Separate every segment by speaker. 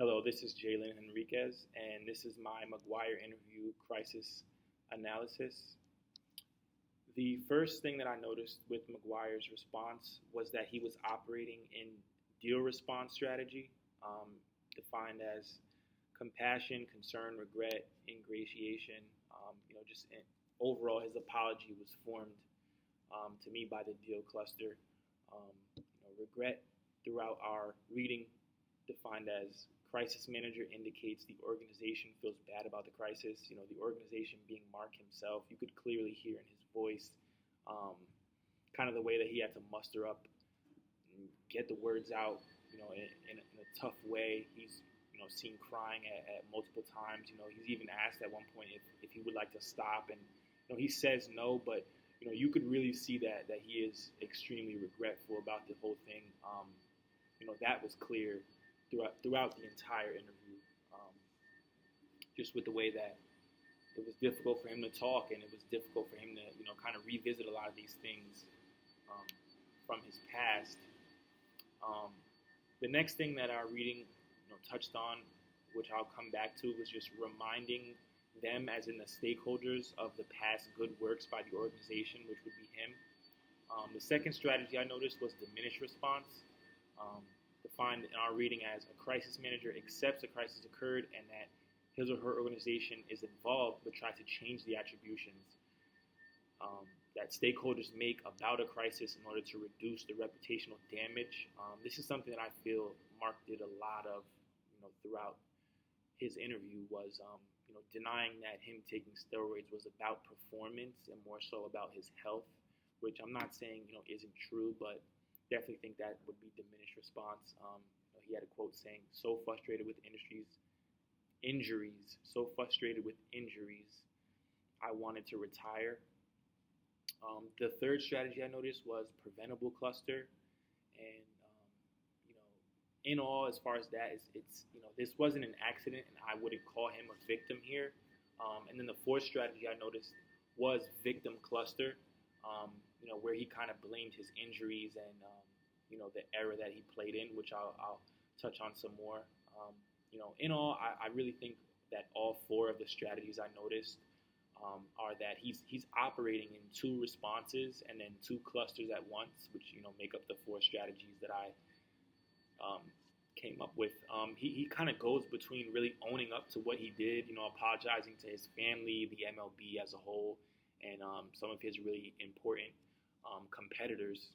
Speaker 1: Hello, this is Jalen Henriquez, and this is my McGwire interview crisis analysis. The first thing that I noticed with McGwire's response was that he was operating in deal response strategy, defined as compassion, concern, regret, ingratiation. Just overall, his apology was formed to me by the deal cluster. Regret throughout our reading defined as crisis manager indicates the organization feels bad about the crisis. The organization being Mark himself, you could clearly hear in his voice kind of the way that he had to muster up and get the words out, in a tough way. He's, seen crying at multiple times. He's even asked at one point if he would like to stop, and, he says no, but, you could really see that he is extremely regretful about the whole thing. That was clear throughout the entire interview, just with the way that it was difficult for him to talk, and it was difficult for him to, kind of revisit a lot of these things from his past. The next thing that our reading, touched on, which I'll come back to, was just reminding them, as in the stakeholders, of the past good works by the organization, which would be him. The second strategy I noticed was diminished response. Defined in our reading as a crisis manager accepts a crisis occurred and that his or her organization is involved but tries to change the attributions that stakeholders make about a crisis in order to reduce the reputational damage. This is something that I feel Mark did a lot of, throughout his interview, was denying that him taking steroids was about performance and more so about his health, which I'm not saying isn't true, but definitely think that would be diminished response. He had a quote saying, "So frustrated with so frustrated with injuries, I wanted to retire." The third strategy I noticed was preventable cluster, and in all, as far as that, it's this wasn't an accident, and I wouldn't call him a victim here. And then the fourth strategy I noticed was victim cluster, where he kind of blamed his injuries and the era that he played in, which I'll touch on some more. In all, I really think that all four of the strategies I noticed are that he's operating in two responses and then two clusters at once, which make up the four strategies that I came up with. He kind of goes between really owning up to what he did, apologizing to his family, the MLB as a whole, and some of his really important competitors.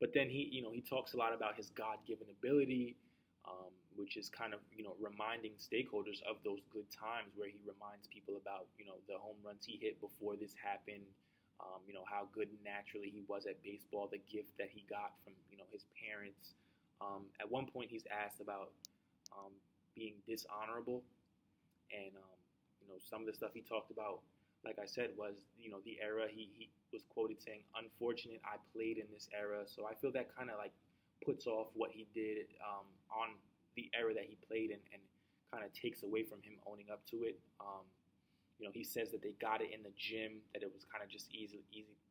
Speaker 1: But then he talks a lot about his God-given ability, which is kind of reminding stakeholders of those good times, where he reminds people about the home runs he hit before this happened, how good naturally he was at baseball, the gift that he got from his parents. At one point, he's asked about being dishonorable, and some of the stuff he talked about, like I said, was the era. He was quoted saying, "Unfortunate, I played in this era." So I feel that kind of like puts off what he did on the era that he played in, and kind of takes away from him owning up to it. He says that they got it in the gym, that it was kind of just easy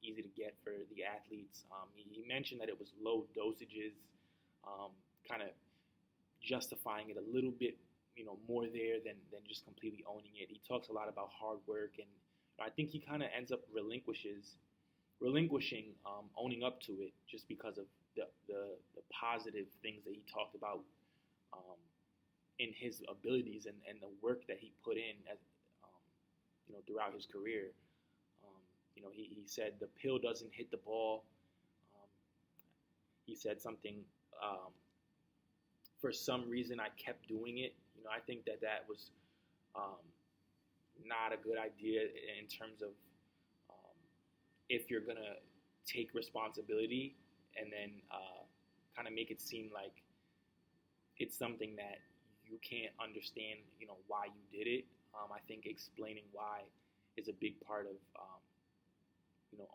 Speaker 1: to get for the athletes. He mentioned that it was low dosages, kind of justifying it a little bit, more there than just completely owning it. He talks a lot about hard work, and I think he kind of ends up relinquishing owning up to it just because of the positive things that he talked about in his abilities and the work that he put in as throughout his career. He said the pill doesn't hit the ball. He said something, for some reason I kept doing it. I think that was not a good idea in terms of if you're going to take responsibility and then kind of make it seem like it's something that you can't understand, why you did it. I think explaining why is a big part of,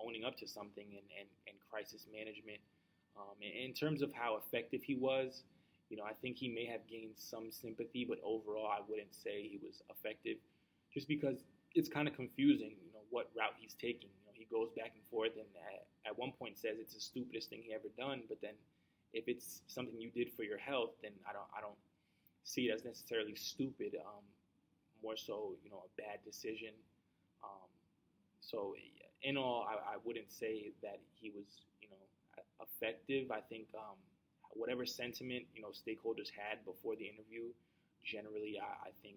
Speaker 1: owning up to something and crisis management. In terms of how effective he was, I think he may have gained some sympathy, but overall I wouldn't say he was effective, just because it's kind of confusing, what route he's taking. He goes back and forth, and at one point says it's the stupidest thing he ever done, but then if it's something you did for your health, then I don't see it as necessarily stupid. More so, a bad decision. Um, so in all, I wouldn't say that he was, effective. I think whatever sentiment stakeholders had before the interview, generally, I think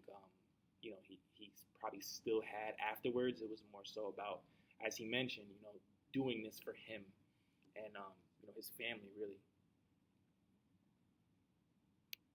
Speaker 1: he's probably still had afterwards. It was more so about, as he mentioned, doing this for him and his family really.